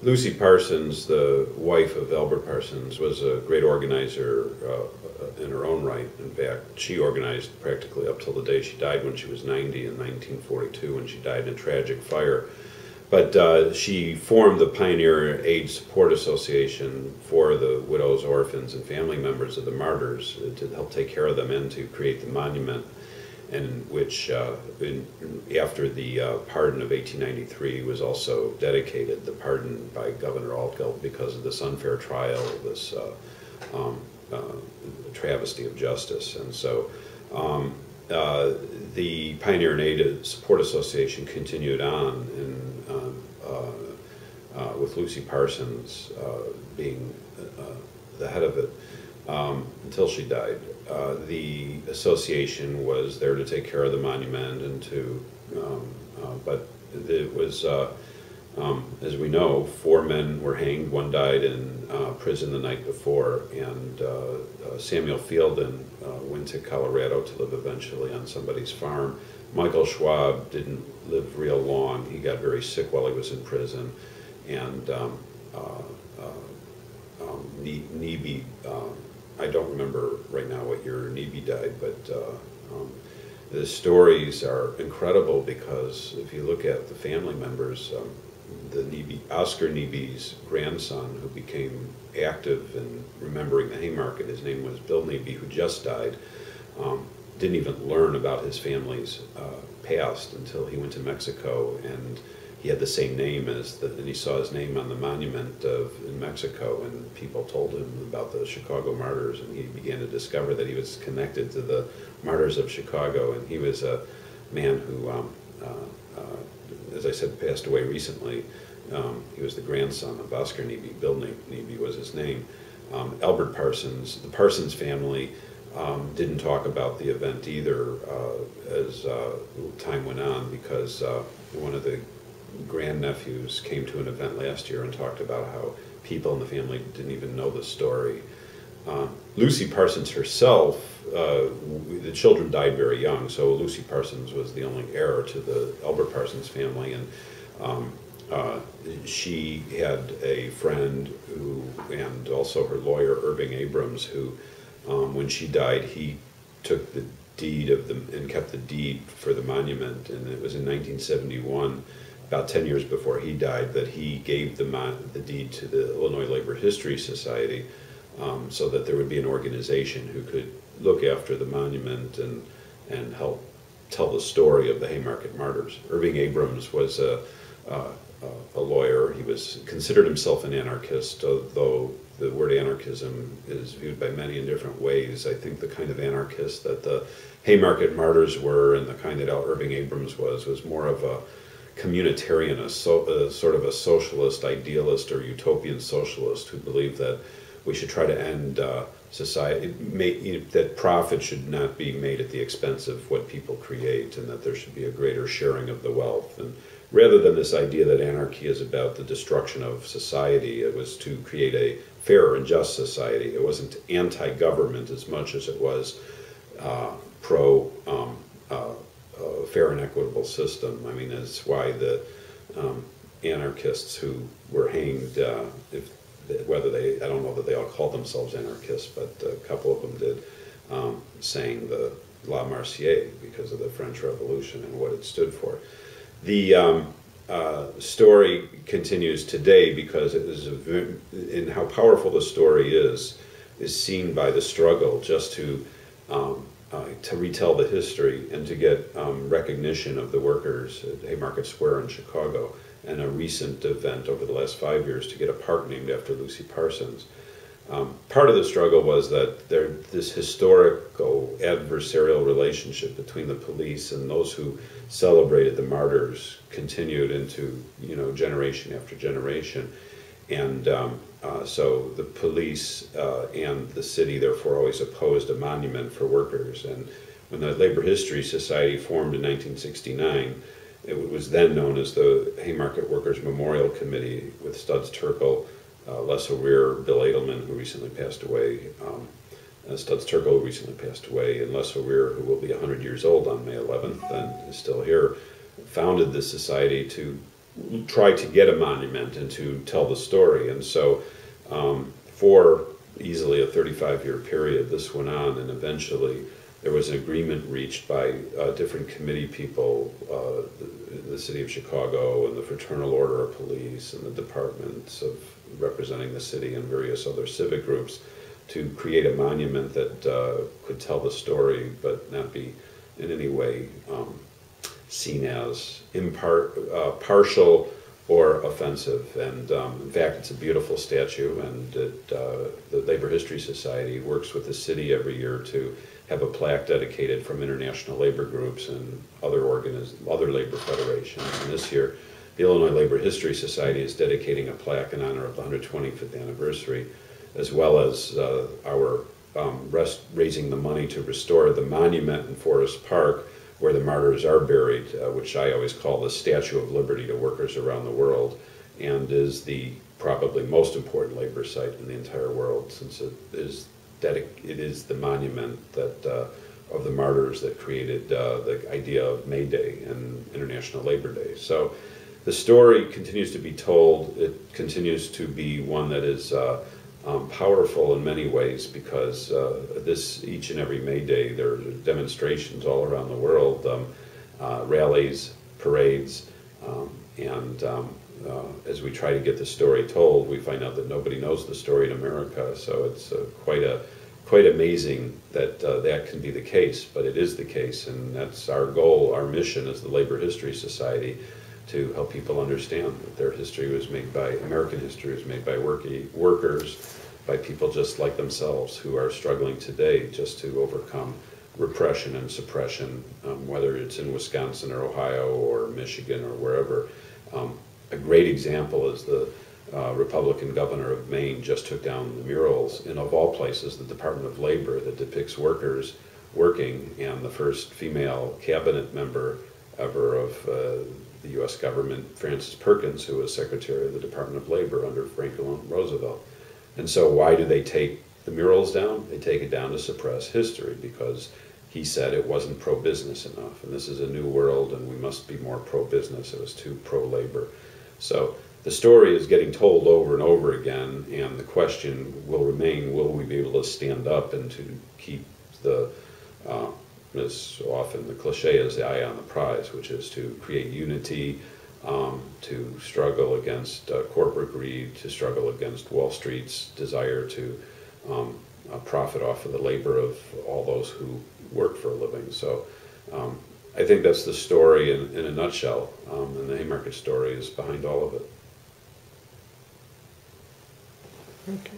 Lucy Parsons, the wife of Albert Parsons, was a great organizer in her own right. In fact, she organized practically up till the day she died when she was 90 in 1942, when she died in a tragic fire. But she formed the Pioneer Age Support Association for the widows, orphans, and family members of the martyrs to help take care of them and to create the monument, in which, after the pardon of 1893, was also dedicated, the pardon by Governor Altgeld because of this unfair trial, this travesty of justice. And so the Pioneer and Aid Support Association continued on with Lucy Parsons being the head of it until she died. The association was there to take care of the monument and to, but it was, as we know, 4 men were hanged. 1 died in prison the night before, and Samuel Fielden went to Colorado to live eventually on somebody's farm. Michael Schwab didn't live real long. He got very sick while he was in prison, and Nebe, I don't remember right now what year Nebe died, but the stories are incredible because if you look at the family members, Oscar Nebe's grandson, who became active in remembering the Haymarket, his name was Bill Nebe, who just died, didn't even learn about his family's past until he went to Mexico, and he had the same name as and he saw his name on the monument in Mexico, and people told him about the Chicago martyrs, and he began to discover that he was connected to the martyrs of Chicago. And he was a man who, as I said, passed away recently. He was the grandson of Oscar Nebe. Bill Nebe was his name. Albert Parsons, the Parsons family, didn't talk about the event either as time went on, because one of the grandnephews came to an event last year and talked about how people in the family didn't even know the story. Lucy Parsons herself, the children died very young, so Lucy Parsons was the only heir to the Albert Parsons family, and she had a friend who, and also her lawyer, Irving Abrams, who, when she died, he took the deed of and kept the deed for the monument, and it was in 1971, about 10 years before he died, that he gave the deed to the Illinois Labor History Society, so that there would be an organization who could look after the monument and help tell the story of the Haymarket Martyrs. Irving Abrams was a lawyer. He considered himself an anarchist, although the word anarchism is viewed by many in different ways. I think the kind of anarchist that the Haymarket Martyrs were, and the kind that Irving Abrams was more of a communitarian, sort of a socialist idealist or utopian socialist who believed that we should try to end society, that profit should not be made at the expense of what people create, and that there should be a greater sharing of the wealth. And rather than this idea that anarchy is about the destruction of society, it was to create a fair and just society. It wasn't anti-government as much as it was pro fair and equitable system. I mean, that's why the anarchists who were hanged, I don't know that they all called themselves anarchists, but a couple of them did, sang the La Marseillaise because of the French Revolution and what it stood for. The story continues today because it is in how powerful the story is seen by the struggle just to retell the history and to get recognition of the workers at Haymarket Square in Chicago, and a recent event over the last 5 years to get a park named after Lucy Parsons. Part of the struggle was that this historical adversarial relationship between the police and those who celebrated the martyrs continued into generation after generation, and so the police and the city therefore always opposed a monument for workers. And when the Labor History Society formed in 1969, it was then known as the Haymarket Workers Memorial Committee, with Studs Terkel, Les O'Rear, Bill Edelman, who recently passed away, Studs Terkel, who recently passed away, and Les O'Rear, who will be 100 years old on May 11th and is still here, founded this society to try to get a monument and to tell the story. And so for easily a 35-year period, this went on, and eventually there was an agreement reached by different committee people, the City of Chicago and the Fraternal Order of Police and the departments of representing the city and various other civic groups, to create a monument that could tell the story but not be in any way seen as partial or offensive. And in fact, it's a beautiful statue, and the Labor History Society works with the city every year to have a plaque dedicated from international labor groups and other labor federations. And this year, the Illinois Labor History Society is dedicating a plaque in honor of the 125th anniversary, as well as our raising the money to restore the monument in Forest Park where the martyrs are buried, which I always call the Statue of Liberty to workers around the world, and is the probably most important labor site in the entire world, since it is the monument that of the martyrs that created the idea of May Day and International Labor Day. So the story continues to be told. It continues to be one that is powerful in many ways, because each and every May Day there are demonstrations all around the world, rallies, parades, and as we try to get the story told, we find out that nobody knows the story in America. So it's quite amazing that that can be the case, but it is the case, and that's our goal, our mission as the Labor History Society, to help people understand that their history was made by, American history was made by workers, by people just like themselves who are struggling today just to overcome repression and suppression, whether it's in Wisconsin or Ohio or Michigan or wherever. A great example is the Republican governor of Maine just took down the murals in, of all places, the Department of Labor that depicts workers working, and the first female cabinet member ever of the U.S. government, Frances Perkins, who was Secretary of the Department of Labor under Franklin Roosevelt. And so why do they take the murals down? They take it down to suppress history, because he said it wasn't pro-business enough, and this is a new world and we must be more pro-business. It was too pro-labor. So the story is getting told over and over again, and the question will remain, will we be able to stand up and to keep the, as often the cliche is, the eye on the prize, which is to create unity, to struggle against corporate greed, to struggle against Wall Street's desire to profit off of the labor of all those who work for a living. So I think that's the story in a nutshell, and the Haymarket story is behind all of it. Okay.